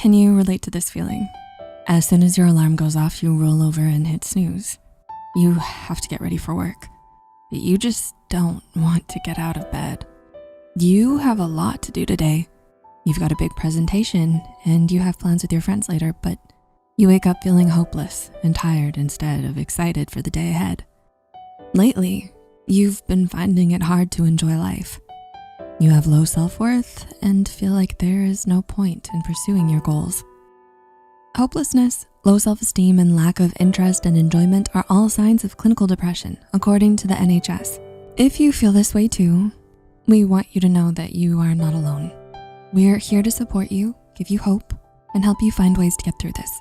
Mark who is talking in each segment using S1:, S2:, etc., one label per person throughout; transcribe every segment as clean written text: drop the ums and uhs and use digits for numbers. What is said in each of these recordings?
S1: Can you relate to this feeling? As soon as your alarm goes off, you roll over and hit snooze. You have to get ready for work, but you just don't want to get out of bed. You have a lot to do today. You've got a big presentation and you have plans with your friends later, but you wake up feeling hopeless and tired instead of excited for the day ahead. Lately, you've been finding it hard to enjoy life. You have low self-worth and feel like there is no point in pursuing your goals. Hopelessness, low self-esteem, and lack of interest and enjoyment are all signs of clinical depression, according to the NHS. If you feel this way too, we want you to know that you are not alone. We're here to support you, give you hope, and help you find ways to get through this.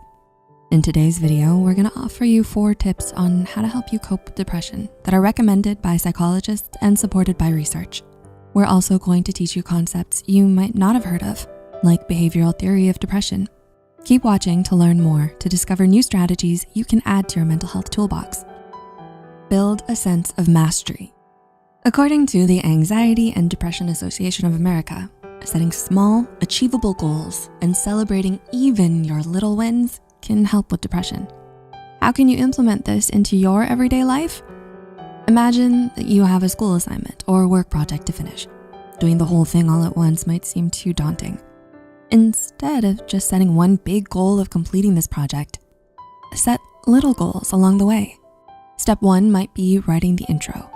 S1: In today's video, we're gonna offer you 4 tips on how to help you cope with depression that are recommended by psychologists and supported by research. We're also going to teach you concepts you might not have heard of, like behavioral theory of depression. Keep watching to learn more to discover new strategies you can add to your mental health toolbox. Build a sense of mastery. According to the Anxiety and Depression Association of America, setting small, achievable goals and celebrating even your little wins can help with depression. How can you implement this into your everyday life? Imagine that you have a school assignment or work project to finish. Doing the whole thing all at once might seem too daunting. Instead of just setting one big goal of completing this project, set little goals along the way. Step 1 might be writing the intro.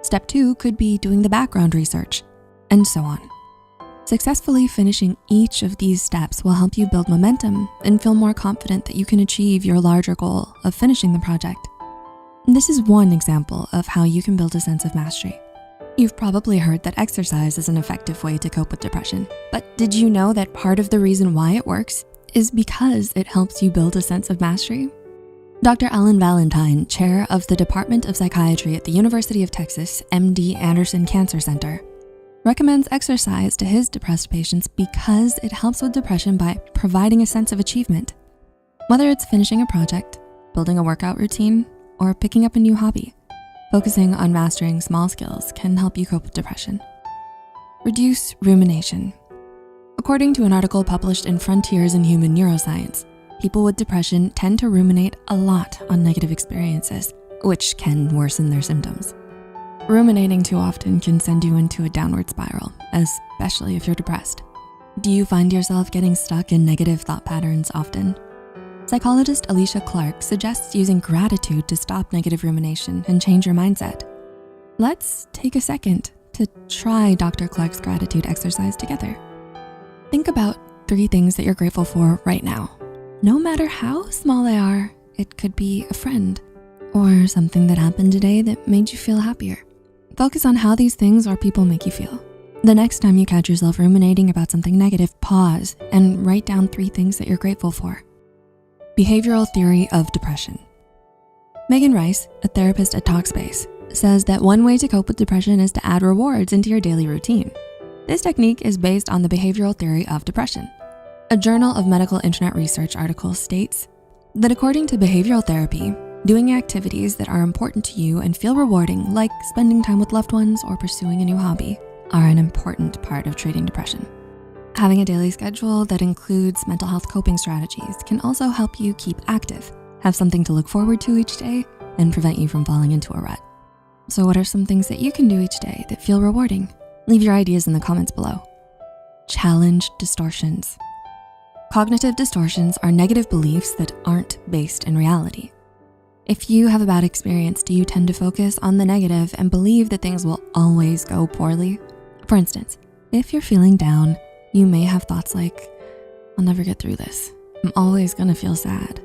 S1: Step 2 could be doing the background research, and so on. Successfully finishing each of these steps will help you build momentum and feel more confident that you can achieve your larger goal of finishing the project. This is one example of how you can build a sense of mastery. You've probably heard that exercise is an effective way to cope with depression, but did you know that part of the reason why it works is because it helps you build a sense of mastery? Dr. Alan Valentine, chair of the Department of Psychiatry at the University of Texas MD Anderson Cancer Center, recommends exercise to his depressed patients because it helps with depression by providing a sense of achievement. Whether it's finishing a project, building a workout routine, or picking up a new hobby, focusing on mastering small skills can help you cope with depression. Reduce rumination. According to an article published in Frontiers in Human Neuroscience, people with depression tend to ruminate a lot on negative experiences, which can worsen their symptoms. Ruminating too often can send you into a downward spiral, especially if you're depressed. Do you find yourself getting stuck in negative thought patterns often? Psychologist Alicia Clark suggests using gratitude to stop negative rumination and change your mindset. Let's take a second to try Dr. Clark's gratitude exercise together. Think about 3 things that you're grateful for right now. No matter how small they are, it could be a friend or something that happened today that made you feel happier. Focus on how these things or people make you feel. The next time you catch yourself ruminating about something negative, pause and write down 3 things that you're grateful for. Behavioral theory of depression. Megan Rice, a therapist at Talkspace, says that one way to cope with depression is to add rewards into your daily routine. This technique is based on the behavioral theory of depression. A Journal of Medical Internet Research article states that according to behavioral therapy, doing activities that are important to you and feel rewarding, like spending time with loved ones or pursuing a new hobby, are an important part of treating depression. Having a daily schedule that includes mental health coping strategies can also help you keep active, have something to look forward to each day, and prevent you from falling into a rut. So what are some things that you can do each day that feel rewarding? Leave your ideas in the comments below. Challenge distortions. Cognitive distortions are negative beliefs that aren't based in reality. If you have a bad experience, do you tend to focus on the negative and believe that things will always go poorly? For instance, if you're feeling down, you may have thoughts like, I'll never get through this. I'm always gonna feel sad.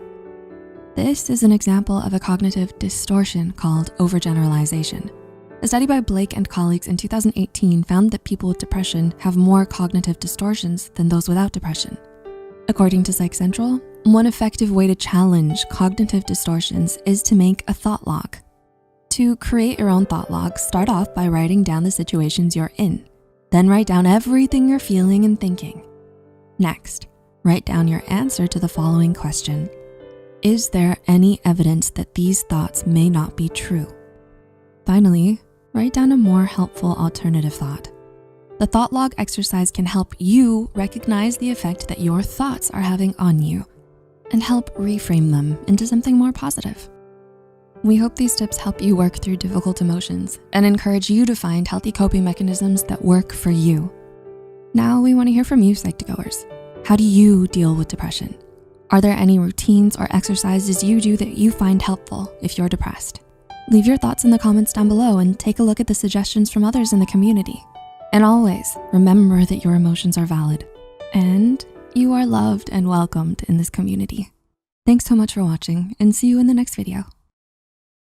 S1: This is an example of a cognitive distortion called overgeneralization. A study by Blake and colleagues in 2018 found that people with depression have more cognitive distortions than those without depression. According to Psych Central, one effective way to challenge cognitive distortions is to make a thought log. To create your own thought log, start off by writing down the situations you're in. Then write down everything you're feeling and thinking. Next, write down your answer to the following question. Is there any evidence that these thoughts may not be true? Finally, write down a more helpful alternative thought. The thought log exercise can help you recognize the effect that your thoughts are having on you and help reframe them into something more positive. We hope these tips help you work through difficult emotions and encourage you to find healthy coping mechanisms that work for you. Now we wanna hear from you, Psych2Goers. How do you deal with depression? Are there any routines or exercises you do that you find helpful if you're depressed? Leave your thoughts in the comments down below and take a look at the suggestions from others in the community. And always remember that your emotions are valid and you are loved and welcomed in this community. Thanks so much for watching and see you in the next video.